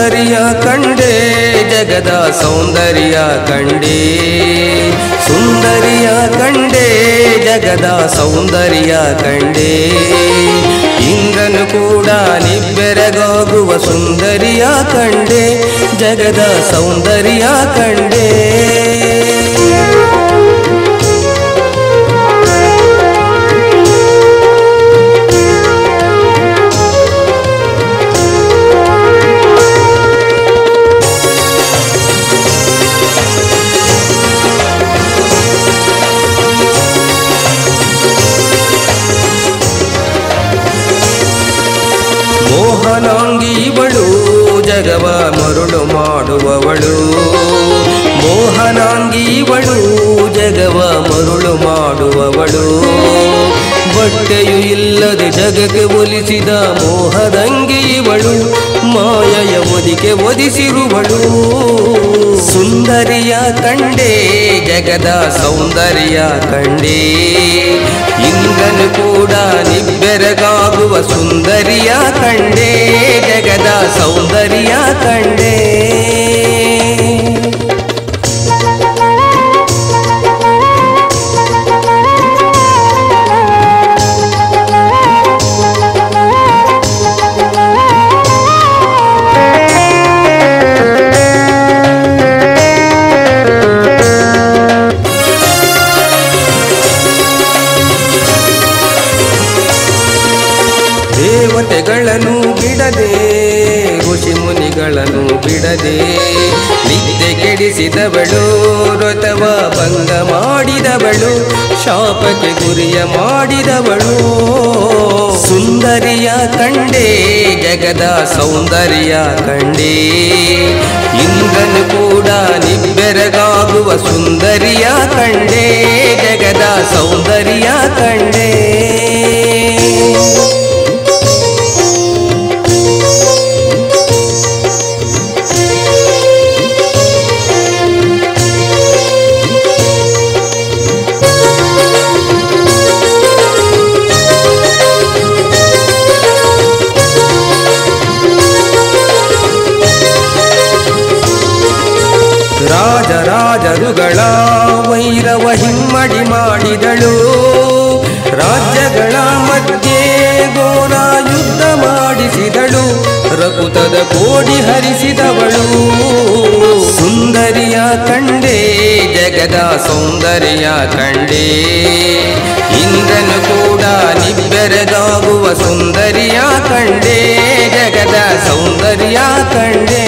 ಸುಂದರಿಯ ಕಂಡೆ ಜಗದ ಸೌಂದರ್ಯ ಕಂಡೆ ಸುಂದರಿಯ ಕಂಡೆ ಜಗದ ಸೌಂದರ್ಯ ಕಂಡೆ ಇಂದ್ರನು ಕೂಡ ನಿಬ್ಬೆರಗಾಗುವ ಸುಂದರಿಯ ಕಂಡೆ ಜಗದ ಸೌಂದರ್ಯ ಕಂಡೆ ಮೋಹನಾಂಗಿ ಇವಳು ಜಗವ ಮರುಳು ಮಾಡುವವಳು ಮೋಹನಾಂಗಿ ಇವಳು ಜಗವ ಮರುಳು ಮಾಡುವವಳು ಬಟ್ಟೆಯು ಇಲ್ಲದೆ ಜಗಕ್ಕೆ ಒಲಿಸಿದ ಮೋಹದಂಗಿ ಇವಳು ಮಾಯೆಯ ಒದಿಕೆ ಒದಿಸಿರುವಳು ಸುಂದರಿಯ ಕಂಡೆ ಜಗದ ಸೌಂದರ್ಯ ಕಂಡೆ ಇಂದ್ರನು ಕೂಡ ನಿಬ್ಬೆರಗಾಗುವ ಸುಂದರಿಯ ಕಂಡೆ ಜಗದ ಸೌಂದರ್ಯ ಕಂಡೆ ದೇವತೆಗಳನ್ನು ಬಿಡದೆ ಋಷಿ ಮುನಿಗಳನ್ನು ಬಿಡದೆ ನಿದ್ದೆ ಕೆಡಿಸಿದವಳು ವ್ರತವ ಭಂಗ ಮಾಡಿದವಳು ಶಾಪಕ್ಕೆ ಗುರಿಯ ಮಾಡಿದವಳು ಸುಂದರಿಯ ಕಂಡೆ ಜಗದ ಸೌಂದರ್ಯ ಕಂಡೆ ಇಂದ್ರನು ಕೂಡ ನಿಬ್ಬೆರಗಾಗುವ ಸುಂದರಿಯ ಕಂಡೆ ಜಗದ ಸೌಂದರ್ಯ ಕಂಡೆ ರಾಜರಾಜರುಗಳ ವೈರವ ಹಿಮ್ಮಡಿ ಮಾಡಿದಳು ರಾಜ್ಯಗಳ ಮಧ್ಯೆ ಘೋರ ಯುದ್ಧ ಮಾಡಿಸಿದಳು ರಕುತದ ಕೋಡಿ ಹರಿಸಿದವಳು ಸುಂದರಿಯ ಕಂಡೆ ಜಗದ ಸೌಂದರ್ಯ ಕಂಡೆ ಇಂದ್ರನು ಕೂಡ ನಿಬ್ಬೆರಗಾಗುವ ಸುಂದರಿಯ ಕಂಡೆ ಜಗದ ಸೌಂದರ್ಯ ಕಂಡೆ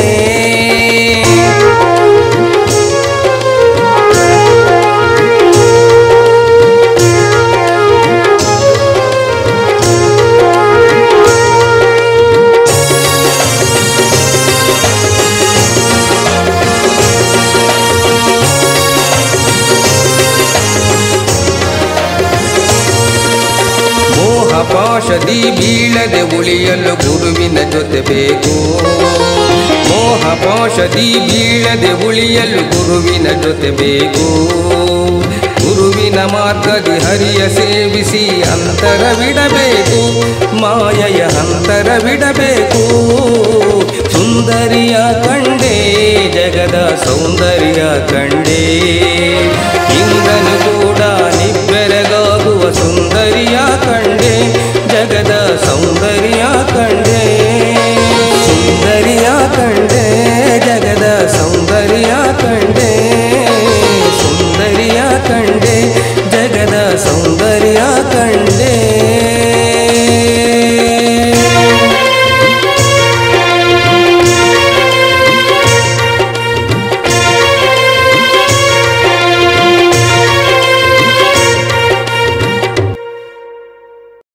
ಪಾಶದಿ ಬೀಳದೆ ಉಳಿಯಲು ಗುರುವಿನ ಜೊತೆ ಬೇಕು ಮೋಹ ಪಾಶದಿ ಬೀಳದೆ ಉಳಿಯಲು ಗುರುವಿನ ಜೊತೆ ಬೇಕು ಗುರುವಿನ ಮಾರ್ಗದಿ ಹರಿಯ ಸೇವಿಸಿ ಅಂತರವಿಡಬೇಕು ಮಾಯೆಯ ಅಂತರವಿಡಬೇಕು ಸುಂದರಿಯ ಕಂಡೆ ಜಗದ ಸೌಂದರ್ಯ ಕಂಡೆ